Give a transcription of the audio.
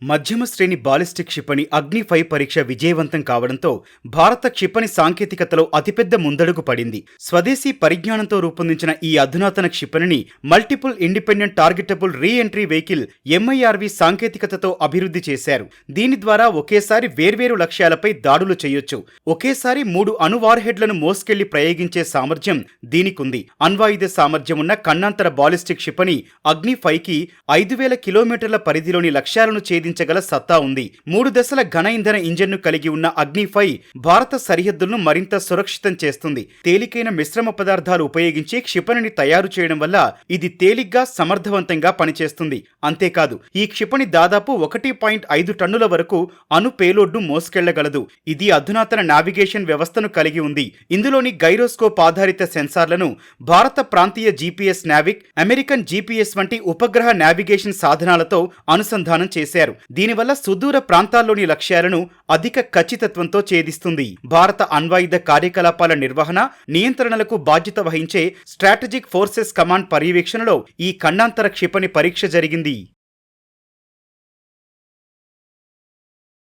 మధ్యమ శ్రేణి బాలిస్టిక్ క్షిపణి అగ్ని-5 పరీక్ష విజయవంతం కావడంతో భారత క్షిపణి సాంకేతికతలో అతిపెద్ద ముందడుగు పడింది. స్వదేశీ పరిజ్ఞానంతో రూపొందించిన ఈ అధునాతన క్షిపణిని multiple independent targetable re-entry vehicle MIRV సాంకేతికతతో అభివృద్ధి చేశారు. దీని ద్వారా ఒకేసారి వేర్వేరు లక్ష్యాలపై దాడులు చేయొచ్చు. ఒకేసారి 3 అణు వార్హెడ్లను మోసుకెళ్లి ప్రయోగించే సామర్థ్యం దీనికుంది. అణ్వాయుధ సామర్థ్యం ఉన్న కన్నాంతర బాలిస్టిక్ క్షిపణి అగ్ని-5కి 5000 కిలోమీటర్ల పరిధిలోని లక్ష్యాలను ఛేదించగల సత్తా ఉంది. 3 దశల ఘన ఇంధన ఇంజన్ను కలిగి ఉన్న అగ్ని-5 భారత సరిహద్దులను మరింత సురక్షితం చేస్తుంది. తేలికైన మిశ్రమ పదార్థాలు ఉపయోగించి క్షిపణిని తయారు చేయడం వల్ల ఇది తేలిగ్గా సమర్థవంతంగా పనిచేస్తుంది. అంతేకాదు, ఈ క్షిపణి దాదాపు 1.5 టన్నుల వరకు అణు పేలోడ్ను మోసుకెళ్లగలదు. ఇది అధునాతన నావిగేషన్ వ్యవస్థను కలిగి ఉంది. ఇందులోని గైరోస్కోప్ ఆధారిత సెన్సార్లను భారత ప్రాంతీయ GPS నావిక్, అమెరికన్ GPS వంటి ఉపగ్రహ నావిగేషన్ సాధనాలతో అనుసంధానం చేశారు. దీనివల్ల సుదూర ప్రాంతాల్లోని లక్ష్యాలను అధిక ఖచ్చితత్వంతో ఛేదిస్తుంది. భారత అణ్వాయుధ కార్యకలాపాల నిర్వహణ, నియంత్రణలకు బాధ్యత వహించే స్ట్రాటజిక్ ఫోర్సెస్ కమాండ్ పర్యవేక్షణలో ఈ ఖండాంతర క్షిపణి పరీక్ష జరిగింది.